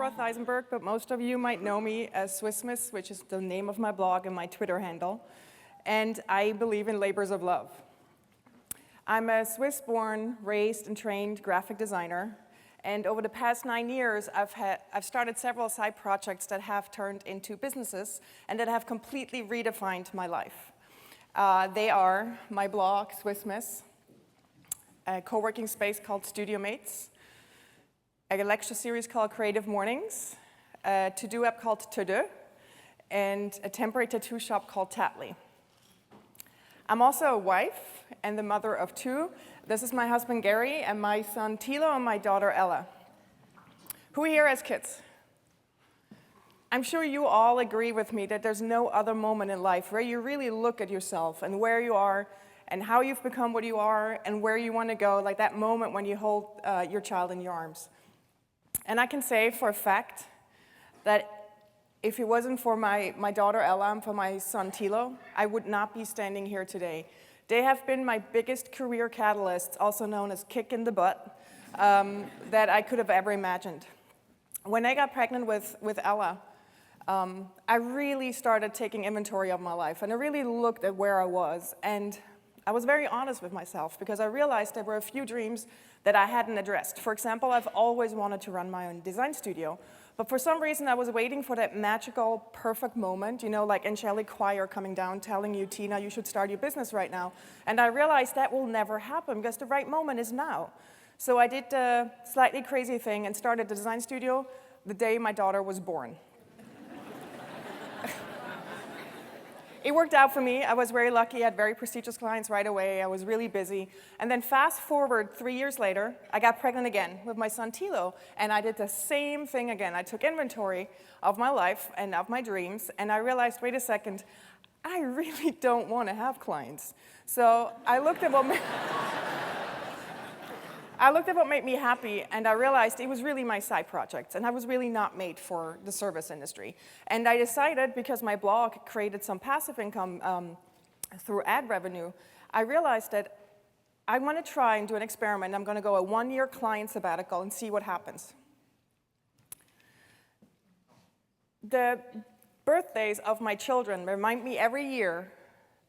Roth Eisenberg, but most of you might know me as Swiss Miss, which is the name of my blog and my Twitter handle. And I believe in labors of love. I'm a Swiss-born, raised, and trained graphic designer. And over the past 9 years, I've started several side projects that have turned into businesses and that have completely redefined my life. They are my blog, Swiss Miss, a co-working space called Studiomates, a lecture series called Creative Mornings, a to-do app called Tattly, and a temporary tattoo shop called Tattly. I'm also a wife and the mother of 2. This is my husband Gary and my son Thilo and my daughter Ella. Who here has kids? I'm sure you all agree with me that there's no other moment in life where you really look at yourself and where you are and how you've become what you are and where you want to go, like that moment when you hold your child in your arms. And I can say for a fact that if it wasn't for my daughter Ella and for my son Thilo, I would not be standing here today. They have been my biggest career catalysts, also known as kick in the butt, that I could have ever imagined. When I got pregnant with Ella, I really started taking inventory of my life, and I really looked at where I was, and I was very honest with myself because I realized there were a few dreams that I hadn't addressed. For example, I've always wanted to run my own design studio, but for some reason I was waiting for that magical, perfect moment, you know, like angelic choir coming down telling you, Tina, you should start your business right now. And I realized that will never happen because the right moment is now. So I did a slightly crazy thing and started the design studio the day my daughter was born. It worked out for me. I was very lucky. I had very prestigious clients right away. I was really busy. And then fast forward 3 years later, I got pregnant again with my son Thilo, and I did the same thing again. I took inventory of my life and of my dreams, and I realized, wait a second, I really don't want to have clients. So I looked at what made me happy, and I realized it was really my side project, and I was really not made for the service industry. And I decided, because my blog created some passive income through ad revenue, I realized that I want to try and do an experiment. I'm going to go a 1-year client sabbatical and see what happens. The birthdays of my children remind me every year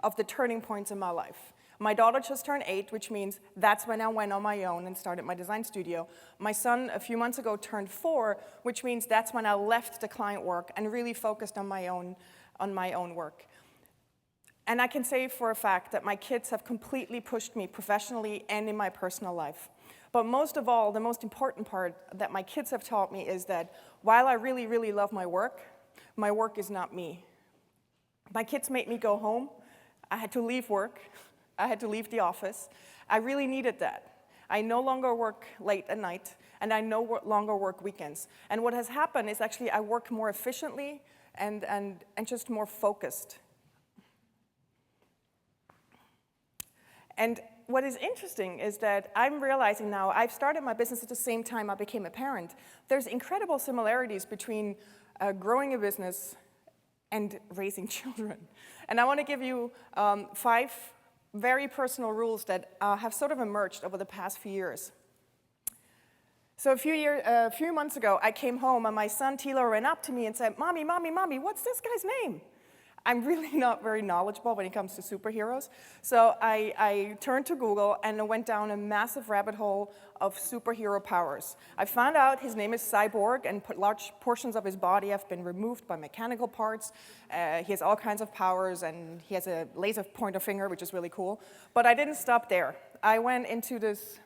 of the turning points in my life. My daughter just turned 8, which means that's when I went on my own and started my design studio. My son, a few months ago, turned 4, which means that's when I left the client work and really focused on my own work. And I can say for a fact that my kids have completely pushed me professionally and in my personal life. But most of all, the most important part that my kids have taught me is that while I really, really love my work is not me. My kids made me go home. I had to leave work. I had to leave the office. I really needed that. I no longer work late at night, and I no longer work weekends. And what has happened is actually I work more efficiently and just more focused. And what is interesting is that I'm realizing now, I've started my business at the same time I became a parent. There's incredible similarities between growing a business and raising children. And I want to give you 5 very personal rules that have sort of emerged over the past few years. So a few months ago, I came home and my son Thilo ran up to me and said, Mommy, Mommy, Mommy, what's this guy's name? I'm really not very knowledgeable when it comes to superheroes. So I turned to Google and I went down a massive rabbit hole of superhero powers. I found out his name is Cyborg, and large portions of his body have been removed by mechanical parts. He has all kinds of powers, and he has a laser pointer finger, which is really cool. But I didn't stop there. I went into this.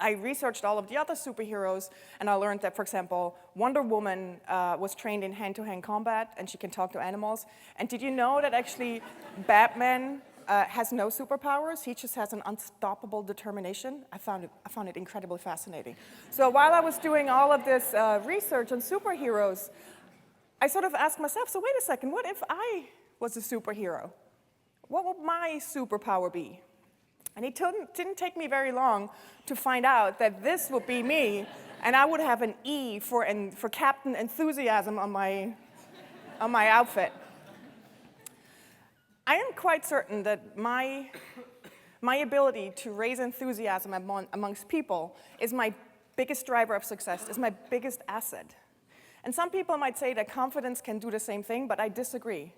I researched all of the other superheroes, and I learned that, for example, Wonder Woman was trained in hand-to-hand combat, and she can talk to animals. And did you know that actually Batman has no superpowers? He just has an unstoppable determination. I found it incredibly fascinating. So while I was doing all of this research on superheroes, I sort of asked myself, so wait a second, what if I was a superhero? What would my superpower be? And it didn't take me very long to find out that this would be me, and I would have an E for Captain Enthusiasm on my outfit. I am quite certain that my ability to raise enthusiasm amongst people is my biggest driver of success, is my biggest asset. And some people might say that confidence can do the same thing, but I disagree.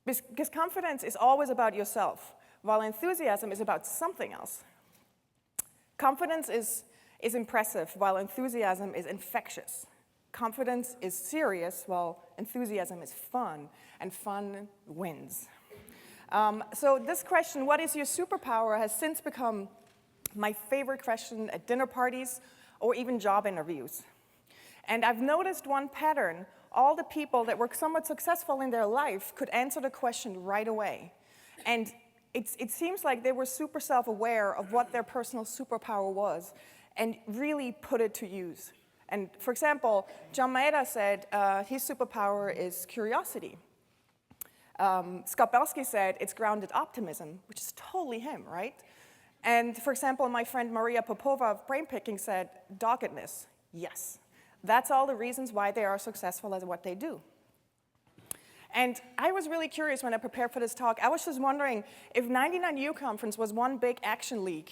Because confidence is always about yourself, while enthusiasm is about something else. Confidence is impressive, while enthusiasm is infectious. Confidence is serious, while enthusiasm is fun, and fun wins. So this question, what is your superpower, has since become my favorite question at dinner parties or even job interviews. And I've noticed one pattern. All the people that were somewhat successful in their life could answer the question right away. And it seems like they were super self-aware of what their personal superpower was and really put it to use. And for example, John Maeda said his superpower is curiosity. Scott Belsky said it's grounded optimism, which is totally him, right? And for example, my friend Maria Popova of Brainpicking said doggedness. Yes, that's all the reasons why they are successful at what they do. And I was really curious when I prepared for this talk. I was just wondering, if 99U Conference was one big action league,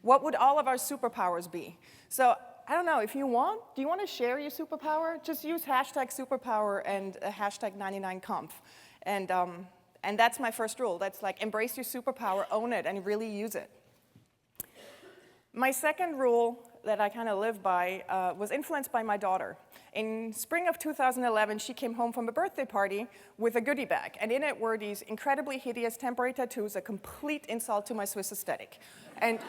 what would all of our superpowers be? So I don't know, if you want, do you want to share your superpower? Just use #superpower and #99conf. And that's my first rule. That's like, embrace your superpower, own it, and really use it. My second rule that I kind of live by was influenced by my daughter. In spring of 2011, she came home from a birthday party with a goodie bag, and in it were these incredibly hideous temporary tattoos, a complete insult to my Swiss aesthetic. And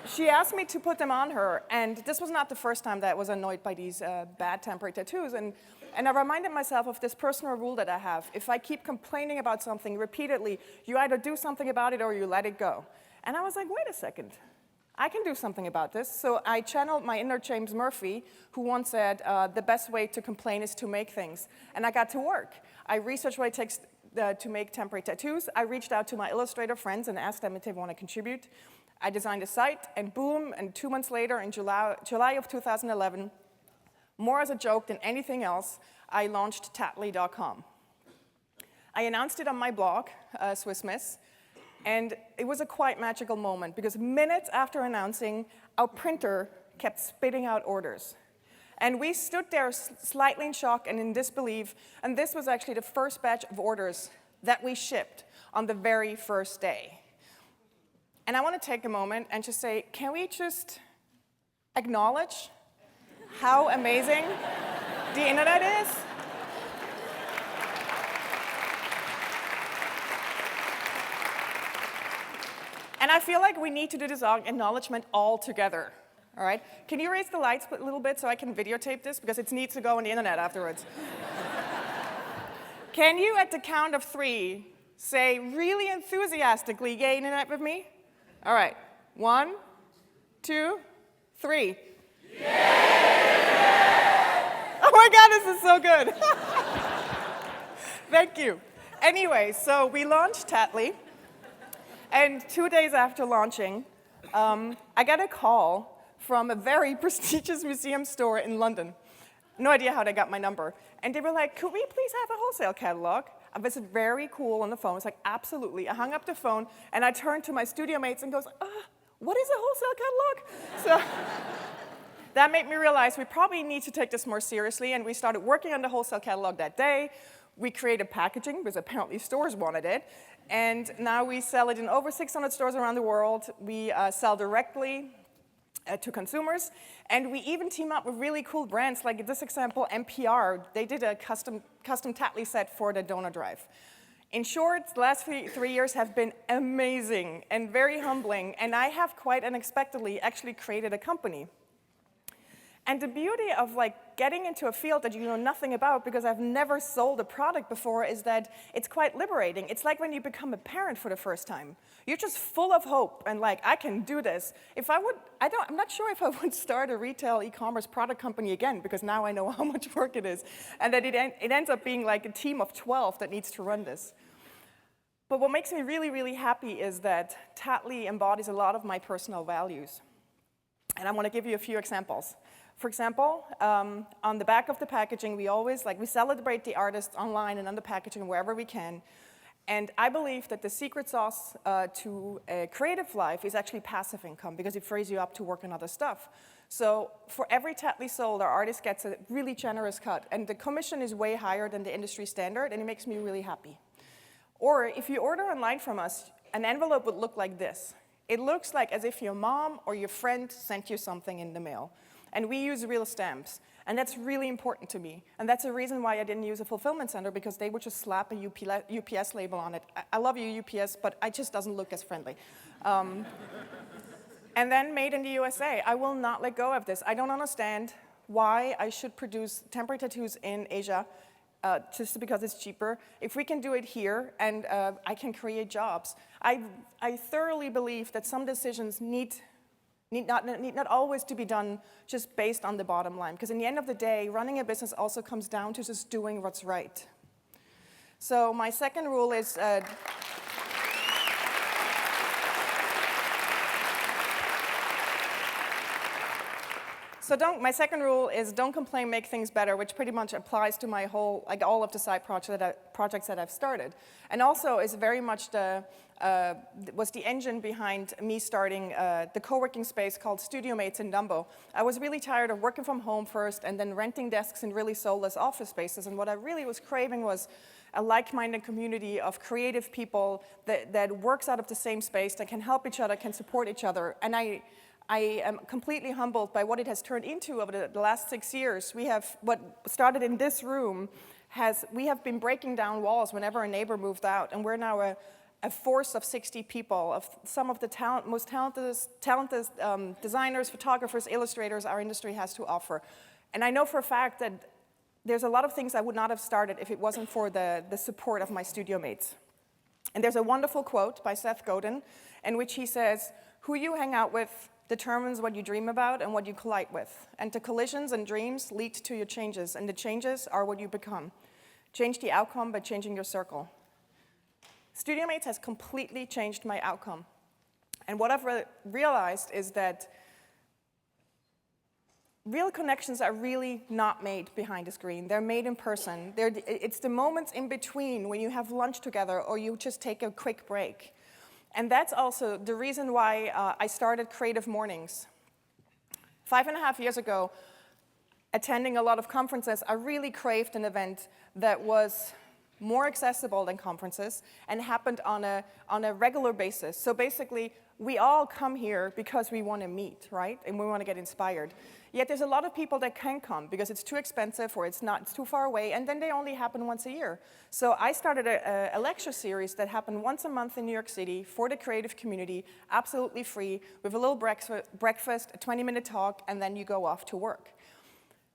she asked me to put them on her, and this was not the first time that I was annoyed by these bad temporary tattoos. And I reminded myself of this personal rule that I have. If I keep complaining about something repeatedly, you either do something about it or you let it go. And I was like, wait a second. I can do something about this. So I channeled my inner James Murphy, who once said, the best way to complain is to make things. And I got to work. I researched what it takes to make temporary tattoos. I reached out to my illustrator friends and asked them if they want to contribute. I designed a site, and boom, and 2 months later, in July of 2011, more as a joke than anything else, I launched Tattly.com. I announced it on my blog, Swiss Miss, and it was a quite magical moment, because minutes after announcing, our printer kept spitting out orders. And we stood there slightly in shock and in disbelief, and this was actually the first batch of orders that we shipped on the very first day. And I want to take a moment and just say, can we just acknowledge how amazing the internet is? And I feel like we need to do this acknowledgement all together, all right? Can you raise the lights a little bit so I can videotape this? Because it needs to go on the internet afterwards. Can you, at the count of 3, say really enthusiastically, yay, internet with me? All right, 1, 2, 3. Yeah! Oh my God, this is so good. Thank you. Anyway, so we launched Tattly, and 2 days after launching, I got a call from a very prestigious museum store in London. No idea how they got my number. And they were like, could we please have a wholesale catalog? I was very cool on the phone. I was like, absolutely. I hung up the phone, and I turned to my Studiomates and goes, what is a wholesale catalog? So that made me realize we probably need to take this more seriously, and we started working on the wholesale catalog that day. We created packaging, because apparently stores wanted it, and now we sell it in over 600 stores around the world. We sell directly to consumers, and we even team up with really cool brands, like this example, NPR. They did a custom Tattly set for the donor drive. In short, the last 3 years have been amazing and very humbling, and I have quite unexpectedly actually created a company. And the beauty of getting into a field that you know nothing about, because I've never sold a product before, is that it's quite liberating. It's like when you become a parent for the first time. You're just full of hope and I can do this. If I would, I'm not sure if I would start a retail e-commerce product company again, because now I know how much work it is, and that it ends up being like a team of 12 that needs to run this. But what makes me really, really happy is that Tattly embodies a lot of my personal values. And I want to give you a few examples. For example, on the back of the packaging, we always, we celebrate the artists online and on the packaging wherever we can. And I believe that the secret sauce to a creative life is actually passive income because it frees you up to work on other stuff. So for every Tattly sold, our artist gets a really generous cut. And the commission is way higher than the industry standard, and it makes me really happy. Or if you order online from us, an envelope would look like this. It looks like as if your mom or your friend sent you something in the mail. And we use real stamps. And that's really important to me. And that's a reason why I didn't use a fulfillment center, because they would just slap a UPS label on it. I love you, UPS, but it just doesn't look as friendly. And then made in the USA. I will not let go of this. I don't understand why I should produce temporary tattoos in Asia just because it's cheaper. If we can do it here and I can create jobs. I thoroughly believe that some decisions need not always to be done just based on the bottom line. Because in the end of the day, running a business also comes down to just doing what's right. So my second rule is my second rule is don't complain, make things better, which pretty much applies to my whole, like all of the side projects that I've started. And also is very much was the engine behind me starting the co-working space called Studiomates in Dumbo. I was really tired of working from home first and then renting desks in really soulless office spaces. And what I really was craving was a like-minded community of creative people that works out of the same space, that can help each other, can support each other. And I am completely humbled by what it has turned into over the last 6 years. We have, what started in this room, we have been breaking down walls whenever a neighbor moved out, and we're now a force of 60 people, of some of the most talented designers, photographers, illustrators our industry has to offer. And I know for a fact that there's a lot of things I would not have started if it wasn't for the support of my studio mates. And there's a wonderful quote by Seth Godin in which he says, "Who you hang out with determines what you dream about and what you collide with. And the collisions and dreams lead to your changes, and the changes are what you become. Change the outcome by changing your circle." Studiomates has completely changed my outcome. And what I've realized is that real connections are really not made behind a screen. They're made in person. It's the moments in between when you have lunch together or you just take a quick break. And that's also the reason why I started Creative Mornings. 5.5 years ago, attending a lot of conferences, I really craved an event that was more accessible than conferences and happened on a regular basis. So basically, we all come here because we want to meet, right? And we want to get inspired. Yet there's a lot of people that can't come because it's too expensive or it's too far away, and then they only happen once a year. So I started a lecture series that happened once a month in New York City for the creative community, absolutely free, with a little breakfast, a 20-minute talk, and then you go off to work.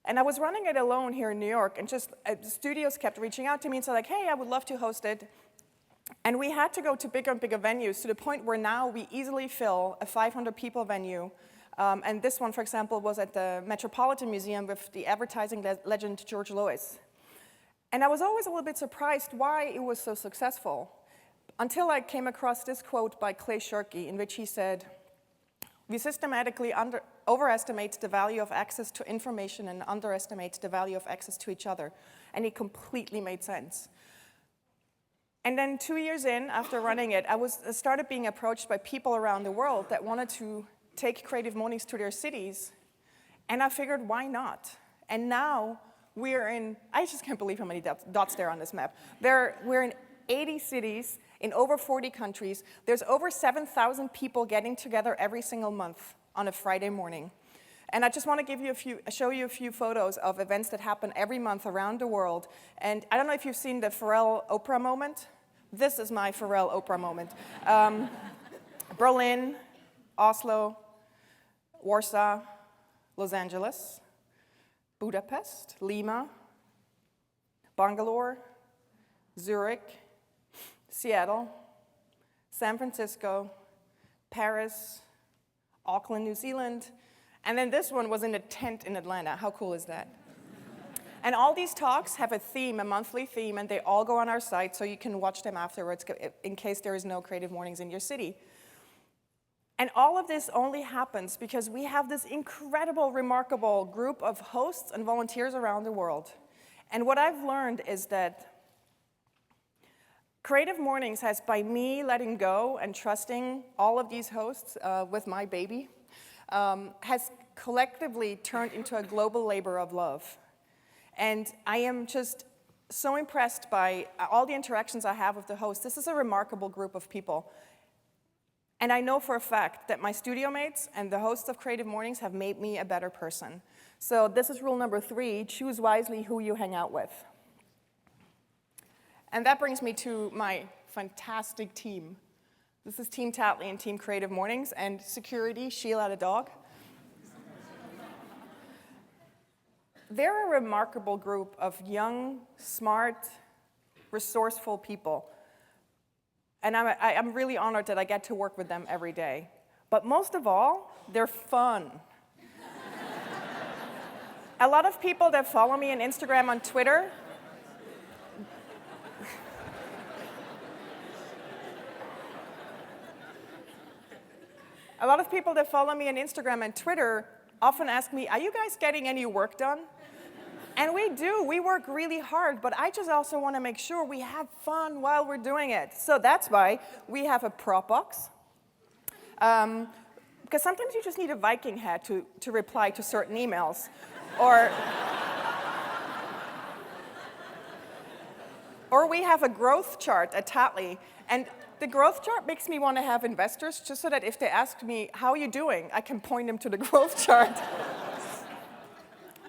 And I was running it alone here in New York, and just studios kept reaching out to me and said, like, hey, I would love to host it. And we had to go to bigger and bigger venues to the point where now we easily fill a 500-people venue. And this one, for example, was at the Metropolitan Museum with the advertising legend George Lois. And I was always a little bit surprised why it was so successful, until I came across this quote by Clay Shirky, in which he said, "We systematically overestimate the value of access to information and underestimate the value of access to each other." And it completely made sense. And then 2 years in, after running it, I started being approached by people around the world that wanted to take Creative Mornings to their cities. And I figured, why not? And now we're in, I just can't believe how many dots there are on this map. We're in 80 cities, in over 40 countries. There's over 7,000 people getting together every single month on a Friday morning. And I just want to show you a few photos of events that happen every month around the world. And I don't know if you've seen the Pharrell Oprah moment. This is my Pharrell Oprah moment. Berlin, Oslo, Warsaw, Los Angeles, Budapest, Lima, Bangalore, Zurich, Seattle, San Francisco, Paris, Auckland, New Zealand, and then this one was in a tent in Atlanta. How cool is that? And all these talks have a theme, a monthly theme, and they all go on our site so you can watch them afterwards in case there is no Creative Mornings in your city. And all of this only happens because we have this incredible, remarkable group of hosts and volunteers around the world. And what I've learned is that Creative Mornings has, by me letting go and trusting all of these hosts with my baby, has collectively turned into a global labor of love. And I am just so impressed by all the interactions I have with the hosts. This is a remarkable group of people. And I know for a fact that my Studiomates and the hosts of Creative Mornings have made me a better person. So this is rule number 3, choose wisely who you hang out with. And that brings me to my fantastic team. This is Team Tattly and Team Creative Mornings, and security, Sheila the dog. They're a remarkable group of young, smart, resourceful people. And I'm really honored that I get to work with them every day. But most of all, they're fun. A lot of people that follow me on Instagram, on Twitter, often ask me, are you guys getting any work done? And we do. We work really hard, but I just also want to make sure we have fun while we're doing it. So that's why we have a prop box. Because sometimes you just need a Viking hat to reply to certain emails. Or we have a growth chart at Tattly. And the growth chart makes me want to have investors, just so that if they ask me, how are you doing, I can point them to the growth chart.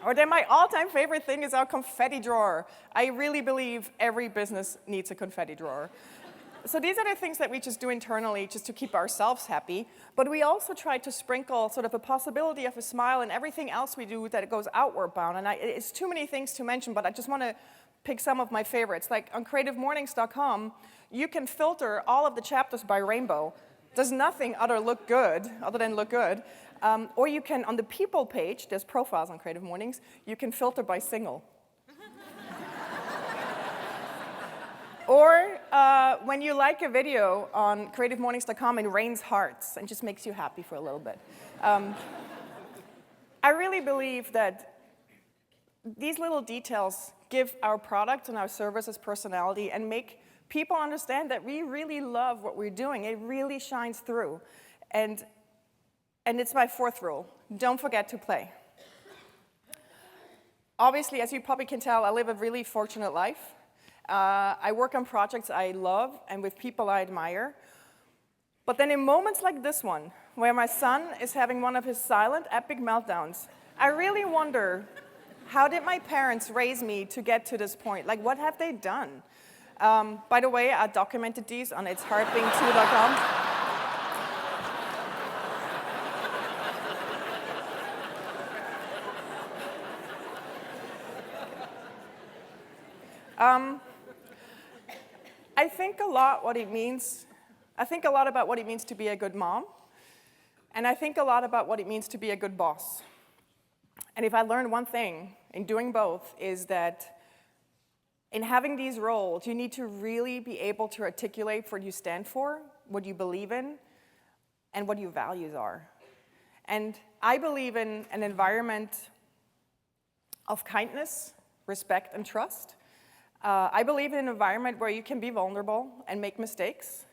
Or then my all-time favorite thing is our confetti drawer. I really believe every business needs a confetti drawer. So these are the things that we just do internally just to keep ourselves happy. But we also try to sprinkle sort of a possibility of a smile in everything else we do that goes outward bound. And it's too many things to mention, but I just want to pick some of my favorites. Like on creativemornings.com, you can filter all of the chapters by rainbow. There's nothing other than look good. Or you can, on the people page, there's profiles on Creative Mornings, you can filter by single. Or when you like a video on creativemornings.com, it rains hearts and just makes you happy for a little bit. I really believe that these little details give our product and our services personality and make people understand that we really love what we're doing. It really shines through. And it's my 4th rule. Don't forget to play. Obviously, as you probably can tell, I live a really fortunate life. I work on projects I love and with people I admire. But then in moments like this one, where my son is having one of his silent, epic meltdowns, I really wonder, how did my parents raise me to get to this point? Like, what have they done? By the way, I documented these on itsheartbeing2.com. I think a lot about what it means to be a good mom, and I think a lot about what it means to be a good boss. And if I learned one thing in doing both, is that in having these roles, you need to really be able to articulate what you stand for, what you believe in, and what your values are. And I believe in an environment of kindness, respect, and trust. I believe in an environment where you can be vulnerable and make mistakes.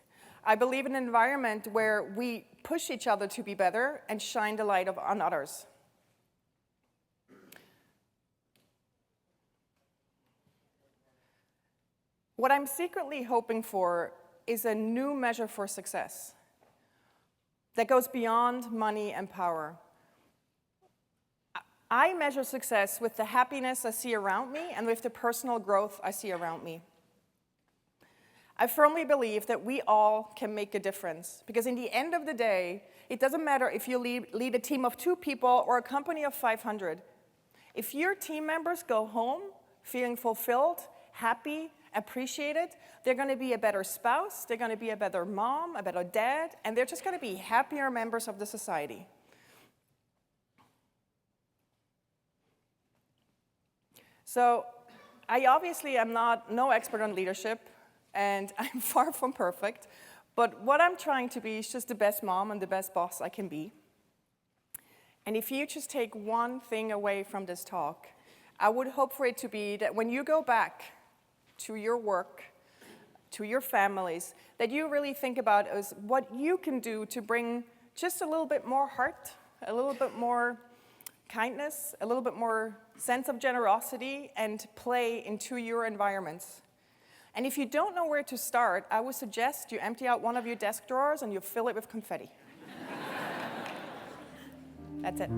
I believe in an environment where we push each other to be better and shine the light on others. What I'm secretly hoping for is a new measure for success that goes beyond money and power. I measure success with the happiness I see around me and with the personal growth I see around me. I firmly believe that we all can make a difference, because in the end of the day, it doesn't matter if you lead a team of 2 people or a company of 500. If your team members go home feeling fulfilled, happy, appreciated, they're going to be a better spouse, they're going to be a better mom, a better dad, and they're just going to be happier members of the society. So I obviously am no expert on leadership, and I'm far from perfect, but what I'm trying to be is just the best mom and the best boss I can be. And if you just take one thing away from this talk, I would hope for it to be that when you go back to your work to your families, that you really think about is what you can do to bring just a little bit more heart, a little bit more kindness, a little bit more sense of generosity and play into your environments. And if you don't know where to start, I would suggest you empty out one of your desk drawers and you fill it with confetti. That's it.